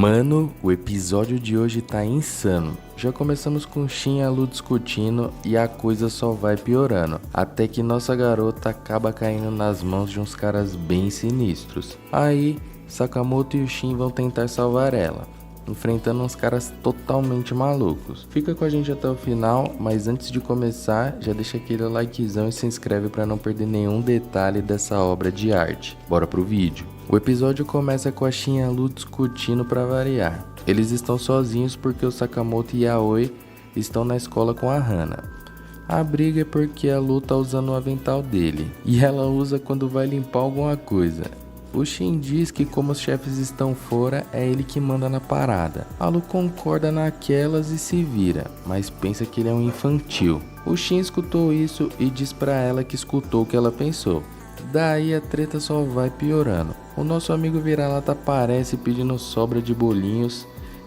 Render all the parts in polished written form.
Mano, o episódio de hoje tá insano. Já começamos com Shin e a Lu discutindo e a coisa só vai piorando, até que nossa garota acaba caindo nas mãos de uns caras bem sinistros. Aí, Sakamoto e o Shin vão tentar salvar ela, enfrentando uns caras totalmente malucos. Fica com a gente até o final, mas antes de começar, já deixa aquele likezão e se inscreve para não perder nenhum detalhe dessa obra de arte. Bora pro vídeo. O episódio começa com a Shin e a Lu discutindo para variar. Eles estão sozinhos porque o Sakamoto e a Aoi estão na escola com a Hana. A briga é porque a Lu tá usando o avental dele, e ela usa quando vai limpar alguma coisa. O Shin diz que como os chefes estão fora, é ele que manda na parada. A Lu concorda naquelas e se vira, mas pensa que ele é um infantil. O Shin escutou isso e diz pra ela que escutou o que ela pensou. Daí a treta só vai piorando. O nosso amigo vira-lata aparece pedindo sobra de bolinhos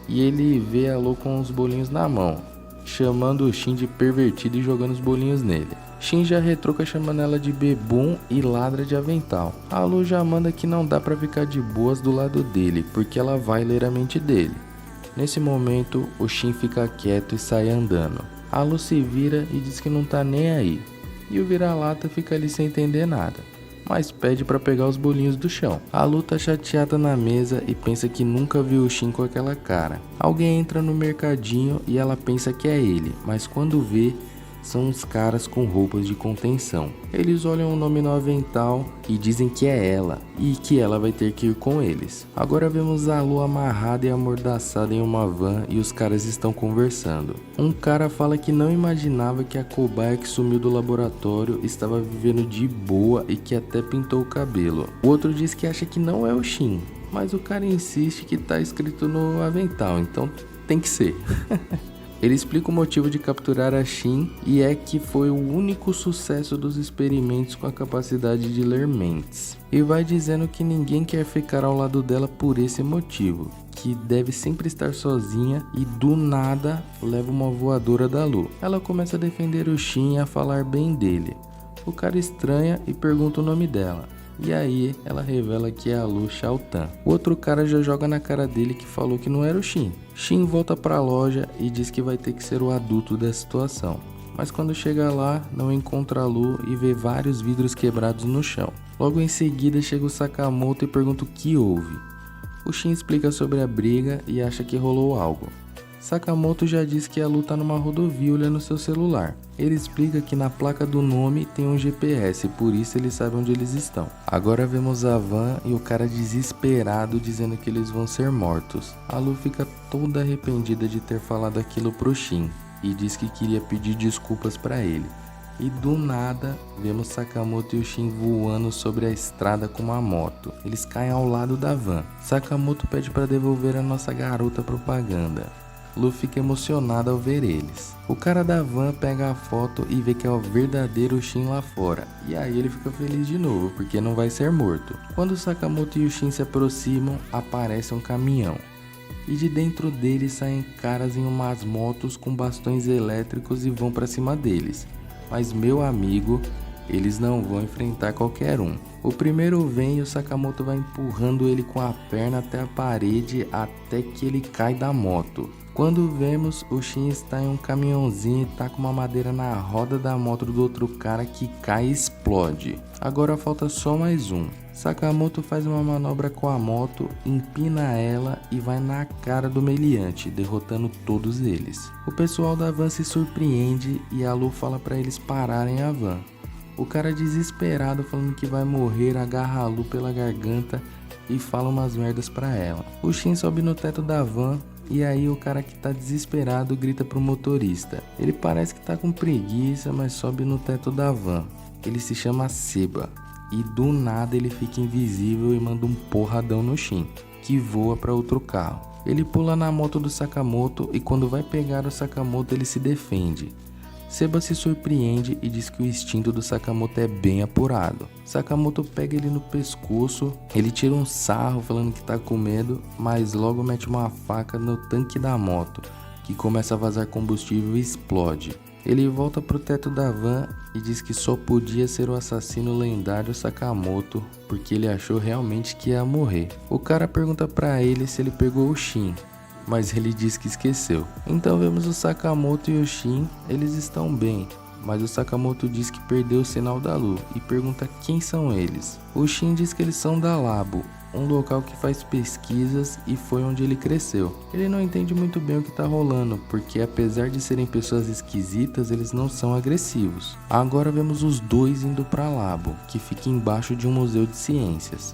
e ele vê a Lu com os bolinhos na mão, chamando o Shin de pervertido e jogando os bolinhos nele. Shin já retruca chamando ela de bebum e ladra de avental. A Lu já manda que não dá pra ficar de boas do lado dele, porque ela vai ler a mente dele. Nesse momento, o Shin fica quieto e sai andando. A Lu se vira e diz que não tá nem aí. E o vira-lata fica ali sem entender nada, mas pede pra pegar os bolinhos do chão. A Lu tá chateada na mesa e pensa que nunca viu o Shin com aquela cara. Alguém entra no mercadinho e ela pensa que é ele, mas quando vê, são uns caras com roupas de contenção. Eles olham o nome no avental e dizem que é ela e que ela vai ter que ir com eles. Agora vemos a Lu amarrada e amordaçada em uma van e os caras estão conversando. Um cara fala que não imaginava que a cobaia que sumiu do laboratório estava vivendo de boa e que até pintou o cabelo. O outro diz que acha que não é o Shin, mas o cara insiste que tá escrito no avental, então tem que ser. Ele explica o motivo de capturar a Shin e é que foi o único sucesso dos experimentos com a capacidade de ler mentes. E vai dizendo que ninguém quer ficar ao lado dela por esse motivo, que deve sempre estar sozinha e do nada leva uma voadora da Lu. Ela começa a defender o Shin e a falar bem dele. O cara estranha e pergunta o nome dela. E aí ela revela que é a Lu Xiaotan. O outro cara já joga na cara dele que falou que não era o Shin. Shin volta pra loja e diz que vai ter que ser o adulto da situação. Mas quando chega lá, não encontra a Lu e vê vários vidros quebrados no chão. Logo em seguida chega o Sakamoto e pergunta o que houve. O Shin explica sobre a briga e acha que rolou algo. Sakamoto já diz que a Lu tá numa rodovia olhando seu celular. Ele explica que na placa do nome tem um GPS, por isso ele sabe onde eles estão. Agora vemos a van e o cara desesperado dizendo que eles vão ser mortos. A Lu fica toda arrependida de ter falado aquilo pro Shin e diz que queria pedir desculpas pra ele. E do nada, vemos Sakamoto e o Shin voando sobre a estrada com uma moto. Eles caem ao lado da van. Sakamoto pede pra devolver a nossa garota propaganda. Lu fica emocionada ao ver eles. O cara da van pega a foto e vê que é o verdadeiro Shin lá fora. E aí ele fica feliz de novo, porque não vai ser morto. Quando o Sakamoto e o Shin se aproximam, aparece um caminhão. E de dentro dele saem caras em umas motos com bastões elétricos e vão pra cima deles. Mas meu amigo, eles não vão enfrentar qualquer um. O primeiro vem e o Sakamoto vai empurrando ele com a perna até a parede até que ele cai da moto. Quando vemos, o Shin está em um caminhãozinho e tá com uma madeira na roda da moto do outro cara que cai e explode. Agora falta só mais um. Sakamoto faz uma manobra com a moto, empina ela e vai na cara do meliante, derrotando todos eles. O pessoal da van se surpreende e a Lu fala para eles pararem a van. O cara desesperado falando que vai morrer agarra a Lu pela garganta e fala umas merdas pra ela. O Shin sobe no teto da van e aí o cara que tá desesperado grita pro motorista. Ele parece que tá com preguiça, mas sobe no teto da van. Ele se chama Seba e do nada ele fica invisível e manda um porradão no Shin, que voa pra outro carro. Ele pula na moto do Sakamoto e quando vai pegar o Sakamoto ele se defende. Seba se surpreende e diz que o instinto do Sakamoto é bem apurado. Sakamoto pega ele no pescoço, ele tira um sarro falando que tá com medo, mas logo mete uma faca no tanque da moto, que começa a vazar combustível e explode. Ele volta pro teto da van e diz que só podia ser o assassino lendário Sakamoto, porque ele achou realmente que ia morrer. O cara pergunta pra ele se ele pegou o Shin, mas ele diz que esqueceu. Então vemos o Sakamoto e o Shin, eles estão bem, mas o Sakamoto diz que perdeu o sinal da Lu e pergunta quem são eles. O Shin diz que eles são da Labo, um local que faz pesquisas e foi onde ele cresceu. Ele não entende muito bem o que tá rolando, porque apesar de serem pessoas esquisitas, eles não são agressivos. Agora vemos os dois indo pra Labo, que fica embaixo de um museu de ciências.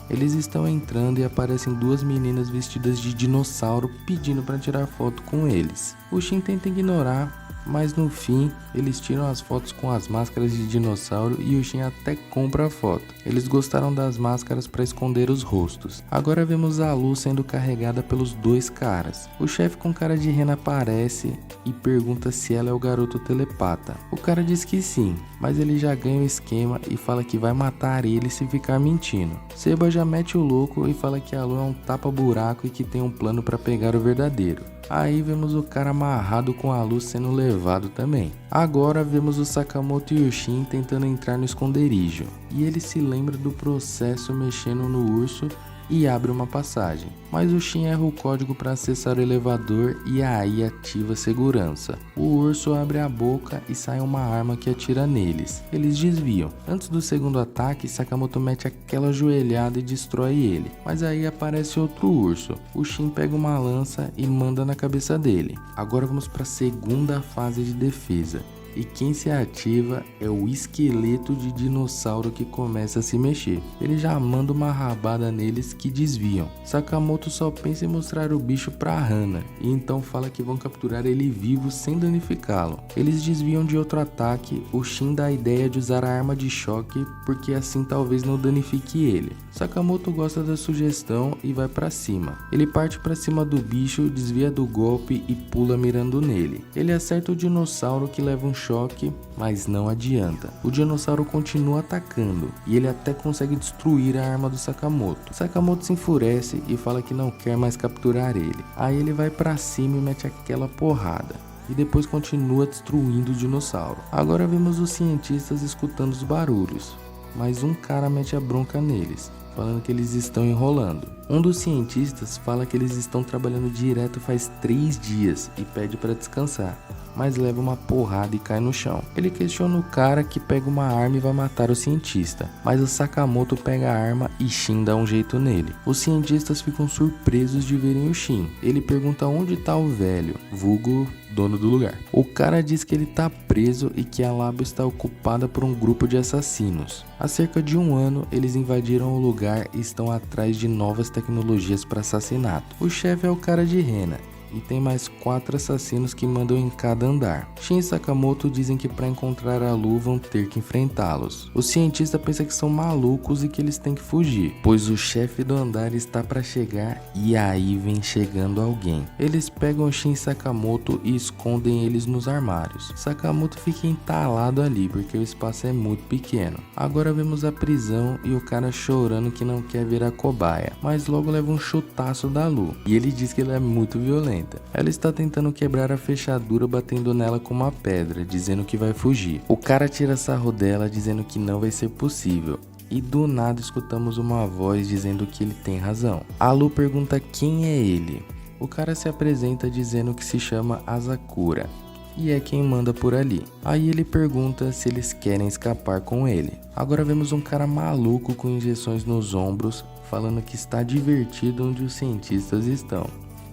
Eles estão entrando e aparecem duas meninas vestidas de dinossauro pedindo para tirar foto com eles. O Shin tenta ignorar, mas no fim eles tiram as fotos com as máscaras de dinossauro e o Shin até compra a foto. Eles gostaram das máscaras para esconder os rostos. Agora vemos a Lu sendo carregada pelos dois caras. O chefe com cara de rena aparece e pergunta se ela é o garoto telepata. O cara diz que sim, mas ele já ganha o esquema e fala que vai matar ele se ficar mentindo. Seba já mete o louco e fala que a Lu é um tapa-buraco e que tem um plano para pegar o verdadeiro. Aí vemos o cara amarrado com a Lu sendo levado também. Agora vemos o Sakamoto e o Shin tentando entrar no esconderijo. E ele se lembra do processo mexendo no urso e abre uma passagem. Mas o Shin erra o código para acessar o elevador e aí ativa a segurança. O urso abre a boca e sai uma arma que atira neles. Eles desviam. Antes do segundo ataque, Sakamoto mete aquela joelhada e destrói ele. Mas aí aparece outro urso. O Shin pega uma lança e manda na cabeça dele. Agora vamos para a segunda fase de defesa. E quem se ativa é o esqueleto de dinossauro que começa a se mexer. Ele já manda uma rabada neles que desviam. Sakamoto só pensa em mostrar o bicho pra Hana e então fala que vão capturar ele vivo sem danificá-lo. Eles desviam de outro ataque. O Shin dá a ideia de usar a arma de choque porque assim talvez não danifique ele. Sakamoto gosta da sugestão e vai pra cima. Ele parte pra cima do bicho, desvia do golpe e pula mirando nele. Ele acerta o dinossauro que leva um choque, mas não adianta. O dinossauro continua atacando e ele até consegue destruir a arma do Sakamoto. Sakamoto se enfurece e fala que não quer mais capturar ele. Aí ele vai pra cima e mete aquela porrada. E depois continua destruindo o dinossauro. Agora vemos os cientistas escutando os barulhos, mas um cara mete a bronca neles, falando que eles estão enrolando. Um dos cientistas fala que eles estão trabalhando direto faz 3 dias e pede para descansar, mas leva uma porrada e cai no chão. Ele questiona o cara que pega uma arma e vai matar o cientista, mas o Sakamoto pega a arma e Shin dá um jeito nele. Os cientistas ficam surpresos de verem o Shin. Ele pergunta onde tá o velho, vulgo dono do lugar. O cara diz que ele tá preso e que a Labo está ocupada por um grupo de assassinos. Há cerca de 1 ano, eles invadiram o lugar e estão atrás de novas tecnologias para assassinato. O chefe é o cara de rena e tem mais 4 assassinos que mandam em cada andar. Shin e Sakamoto dizem que para encontrar a Lu vão ter que enfrentá-los. O cientista pensa que são malucos e que eles têm que fugir, pois o chefe do andar está para chegar e aí vem chegando alguém. Eles pegam Shin e Sakamoto e escondem eles nos armários. Sakamoto fica entalado ali porque o espaço é muito pequeno. Agora vemos a prisão e o cara chorando que não quer virar cobaia, mas logo leva um chutaço da Lu e ele diz que ele é muito violento. Ela está tentando quebrar a fechadura batendo nela com uma pedra, dizendo que vai fugir. O cara tira sarro dela dizendo que não vai ser possível. E do nada escutamos uma voz dizendo que ele tem razão. A Lu pergunta quem é ele. O cara se apresenta dizendo que se chama Asakura e é quem manda por ali. Aí ele pergunta se eles querem escapar com ele. Agora vemos um cara maluco com injeções nos ombros falando que está divertido onde os cientistas estão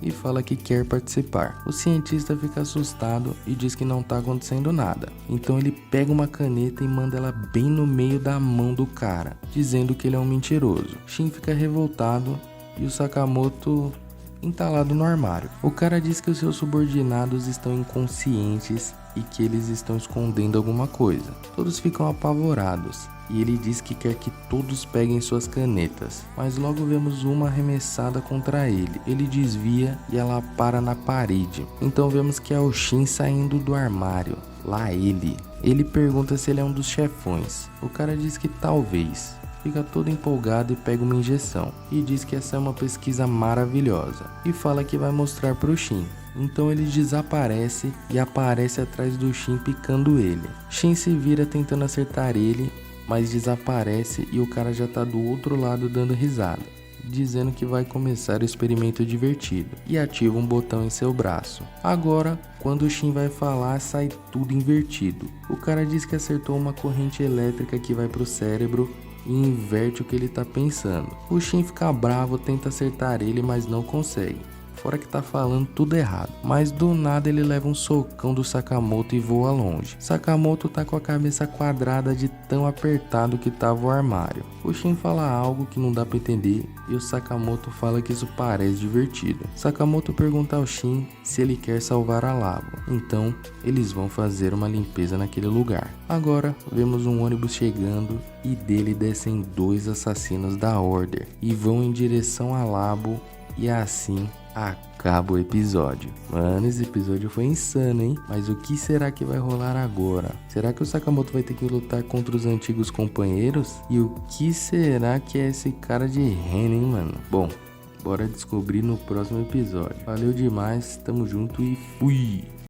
e fala que quer participar. O cientista fica assustado e diz que não tá acontecendo nada. Então ele pega uma caneta e manda ela bem no meio da mão do cara, dizendo que ele é um mentiroso. Shin fica revoltado e o Sakamoto entalado no armário. O cara diz que os seus subordinados estão inconscientes e que eles estão escondendo alguma coisa. Todos ficam apavorados e ele diz que quer que todos peguem suas canetas, mas logo vemos uma arremessada contra ele. Ele desvia e ela para na parede. Então vemos que é o Shin saindo do armário. Lá ele pergunta se ele é um dos chefões. O cara diz que talvez. Fica todo empolgado e pega uma injeção e diz que essa é uma pesquisa maravilhosa e fala que vai mostrar pro Shin. Então ele desaparece e aparece atrás do Shin picando ele. Shin se vira tentando acertar ele, mas desaparece e o cara já tá do outro lado dando risada, dizendo que vai começar o experimento divertido, e ativa um botão em seu braço. Agora, quando o Shin vai falar, sai tudo invertido. O cara diz que acertou uma corrente elétrica que vai pro cérebro e inverte o que ele tá pensando. O Shin fica bravo, tenta acertar ele, mas não consegue. Fora que tá falando tudo errado. Mas do nada ele leva um socão do Sakamoto e voa longe. Sakamoto tá com a cabeça quadrada de tão apertado que tava o armário. O Shin fala algo que não dá pra entender e o Sakamoto fala que isso parece divertido. Sakamoto pergunta ao Shin se ele quer salvar a lava. Então eles vão fazer uma limpeza naquele lugar. Agora vemos um ônibus chegando e dele descem 2 assassinos da Order e vão em direção a Labo, e assim acaba o episódio. Mano, esse episódio foi insano, hein? Mas o que será que vai rolar agora? Será que o Sakamoto vai ter que lutar contra os antigos companheiros? E o que será que é esse cara de Ren, hein, mano? Bom, bora descobrir no próximo episódio. Valeu demais, tamo junto e fui!